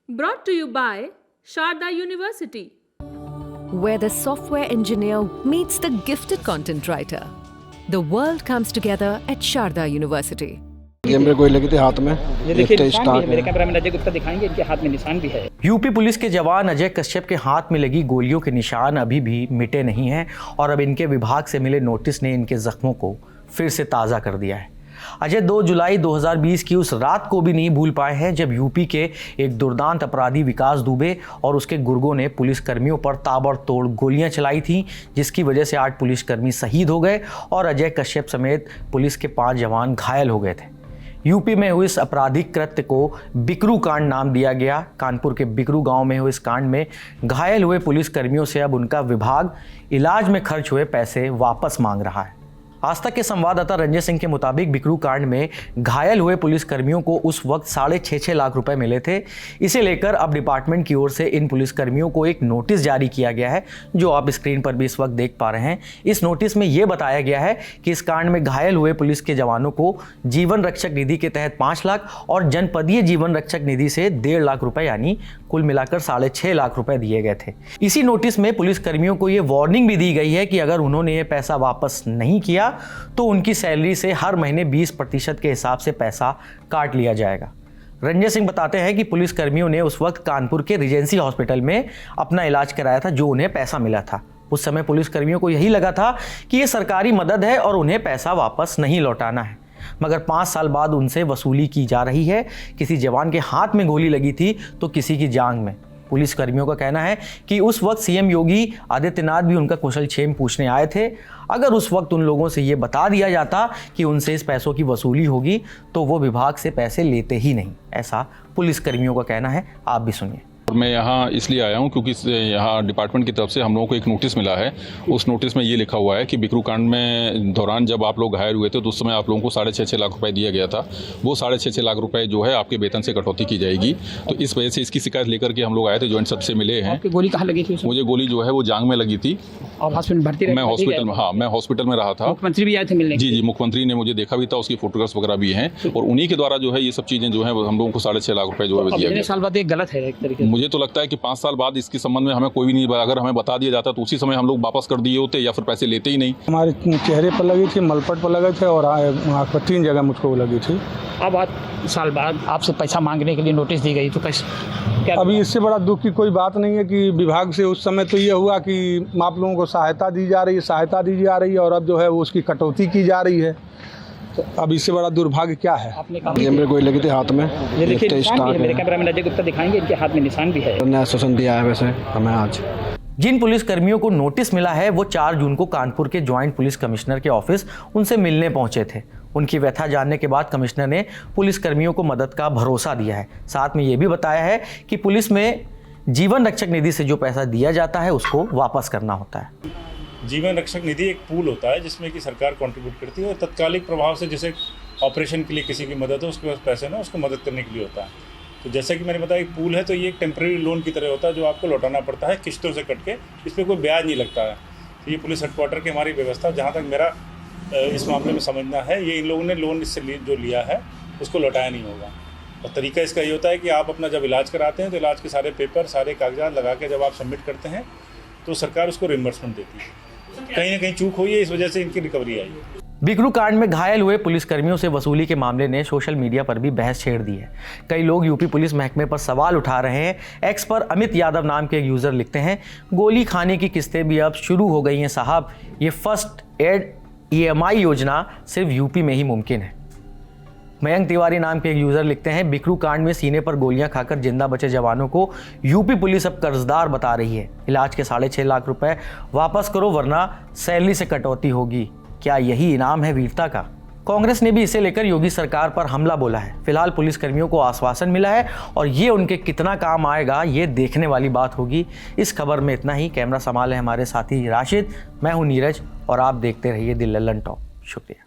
Brought to you by Sharda University, where the software engineer meets the gifted content writer. The world comes together at Sharda University. ये मेरे गोली लगी थी हाथ में। ये देखिए निशान भी है, मेरे कैमरा में अजय गुप्ता दिखाएंगे, इनके हाथ में निशान भी है। यूपी पुलिस के जवान अजय कश्यप के हाथ में लगी गोलियों के निशान अभी भी मिटे नहीं हैं और अब इनके विभाग से मिले नोटिस ने इनके जख्मों को फिर से ताज़ा कर दिया है। अजय 2 जुलाई 2020 की उस रात को भी नहीं भूल पाए हैं जब यूपी के एक दुर्दांत अपराधी विकास दुबे और उसके गुर्गों ने पुलिसकर्मियों पर ताबड़तोड़ गोलियां चलाई थीं, जिसकी वजह से 8 पुलिसकर्मी शहीद हो गए और अजय कश्यप समेत पुलिस के 5 जवान घायल हो गए थे। यूपी में हुए इस आपराधिक कृत्य को बिकरू कांड नाम दिया गया। कानपुर के बिकरू गांव में हुए इस कांड में घायल हुए पुलिसकर्मियों से अब उनका विभाग इलाज में खर्च हुए पैसे वापस मांग रहा है। आज तक के संवाददाता रंजय सिंह के मुताबिक बिकरू कांड में घायल हुए पुलिसकर्मियों को उस वक्त 6.5 लाख रुपए मिले थे। इसे लेकर अब डिपार्टमेंट की ओर से इन पुलिसकर्मियों को एक नोटिस जारी किया गया है, जो आप स्क्रीन पर भी इस वक्त देख पा रहे हैं। इस नोटिस में यह बताया गया है कि इस कांड में घायल हुए पुलिस के जवानों को जीवन रक्षक निधि के तहत 5 लाख और जनपदीय जीवन रक्षक निधि से 1.5 लाख रुपए यानी कुल मिलाकर 6.5 लाख रुपए दिए गए थे। इसी नोटिस में पुलिसकर्मियों को यह वार्निंग भी दी गई है कि अगर उन्होंने ये पैसा वापस नहीं किया तो उनकी सैलरी से हर महीने 20% के हिसाब से पैसा काट लिया जाएगा। रंजय सिंह बताते हैं कि पुलिसकर्मियों ने उस वक्त कानपुर के रिजेंसी हॉस्पिटल में अपना इलाज कराया था, जो उन्हें पैसा मिला था। उस समय पुलिसकर्मियों को यही लगा था कि ये सरकारी मदद है और उन्हें पैसा वापस नहीं लौटाना है, मगर 5 साल बाद उनसे वसूली की जा रही है। किसी जवान के हाथ में गोली लगी थी तो किसी की जांघ में। पुलिसकर्मियों का कहना है कि उस वक्त सीएम योगी आदित्यनाथ भी उनका कुशलक्षेम पूछने आए थे। अगर उस वक्त उन लोगों से ये बता दिया जाता कि उनसे इस पैसों की वसूली होगी तो वो विभाग से पैसे लेते ही नहीं, ऐसा पुलिसकर्मियों का कहना है। आप भी सुनिए। मैं यहाँ इसलिए आया हूँ क्योंकि यहाँ डिपार्टमेंट की तरफ से हम लोगों को एक नोटिस मिला है। उस नोटिस में ये लिखा हुआ है कि बिकरू कांड में दौरान जब आप लोग घायल हुए थे तो उस समय आप लोगों को 6.5 लाख रुपए दिया गया था। वो 6.5 लाख रुपए जो है आपके वेतन से कटौती की जाएगी। तो इस वजह से इसकी शिकायत लेकर के हम लोग आए थे, जॉइंट सबसे मिले हैं। गोली कहाँ लगी थी? मुझे गोली जो है वो जांघ में लगी थी। हॉस्पिटल भर्ती? मैं हॉस्पिटल में, हाँ मैं हॉस्पिटल में रहा था। मुख्यमंत्री भी आए थे मिलने? जी, मुख्यमंत्री ने मुझे देखा भी था, उसकी फोटोग्राफ्स वगैरह भी हैं और उन्हीं के द्वारा जो है ये सब चीज़ें जो है हम लोगों को 6.5 लाख रुपए जो है दिया गया। साल बाद एक गलत है एक तरीके से। मुझे तो लगता है कि 5 साल बाद इसके संबंध में हमें कोई भी नहीं, अगर हमें बता दिया जाता तो उसी समय हम लोग वापस कर दिए होते या फिर पैसे लेते ही नहीं। हमारे चेहरे पर लगी थी, मलपट पर लगे थे और आँख पर 3 जगह मुझको लगी थी। अब 8 साल बाद आपसे पैसा मांगने के लिए नोटिस दी गई तो कैसे? अभी इससे बड़ा दुख की कोई बात नहीं है कि विभाग से उस समय तो ये हुआ कि आप लोगों को सहायता दी जा रही है और अब जो है वो उसकी कटौती की जा रही है। तो अब इससे बड़ा दुर्भाग्य क्या है? ये मेरे गोली लगी थी हाथ में। ये देखिए निशान भी है, मेरे कैमरा में अजय गुप्ता दिखाएंगे, इनके हाथ में निशान भी है। नया सेशन दिया है वैसे हमें आज। जिन पुलिसकर्मियों को नोटिस मिला है वो 4 जून को कानपुर के ज्वाइंट पुलिस कमिश्नर के ऑफिस उनसे मिलने पहुंचे थे। उनकी व्यथा जानने के बाद कमिश्नर ने पुलिसकर्मियों को मदद का भरोसा दिया है। साथ में ये भी बताया है कि पुलिस में जीवन रक्षक निधि से जो पैसा दिया जाता है उसको वापस करना होता है। जीवन रक्षक निधि एक पूल होता है जिसमें कि सरकार कंट्रीब्यूट करती है और तत्कालिक प्रभाव से जैसे ऑपरेशन के लिए किसी की मदद हो, उसके पास पैसे ना उसको मदद करने के लिए होता है। तो जैसे कि मैंने बताया एक पूल है, तो ये एक टेम्प्रेरी लोन की तरह होता है जो आपको लौटाना पड़ता है किस्तों से कट के। इस पर कोई ब्याज नहीं लगता है। तो ये पुलिस हेडक्वार्टर की हमारी व्यवस्था, जहाँ तक मेरा इस मामले में समझना है, ये इन लोगों ने लोन इससे जो लिया है उसको लौटाया नहीं होगा। और तरीका इसका ये होता है कि आप अपना जब इलाज कराते हैं तो इलाज के सारे पेपर, सारे कागजात लगा के जब आप सबमिट करते हैं तो सरकार उसको रिम्बर्समेंट देती है। कहीं ना कहीं चूक हुई है, इस वजह से इनकी रिकवरी आई है। बिकरू कांड में घायल हुए पुलिसकर्मियों से वसूली के मामले ने सोशल मीडिया पर भी बहस छेड़ दी है। कई लोग यूपी पुलिस महकमे पर सवाल उठा रहे हैं। एक्स पर अमित यादव नाम के एक यूजर लिखते हैं, गोली खाने की किस्तें भी अब शुरू हो गई हैं साहब। ये फर्स्ट एड EMI योजना सिर्फ यूपी में ही मुमकिन है। मयंक तिवारी नाम के एक यूजर लिखते हैं, बिकरू कांड में सीने पर गोलियां खाकर जिंदा बचे जवानों को यूपी पुलिस अब कर्जदार बता रही है। इलाज के 6.5 लाख रुपए वापस करो वरना सैलरी से कटौती होगी। क्या यही इनाम है वीरता का? कांग्रेस ने भी इसे लेकर योगी सरकार पर हमला बोला है। फिलहाल पुलिसकर्मियों को आश्वासन मिला है और ये उनके कितना काम आएगा ये देखने वाली बात होगी। इस खबर में इतना ही। कैमरा संभाले हमारे साथी राशिद, मैं हूं नीरज और आप देखते रहिए द लल्लन टॉप। शुक्रिया।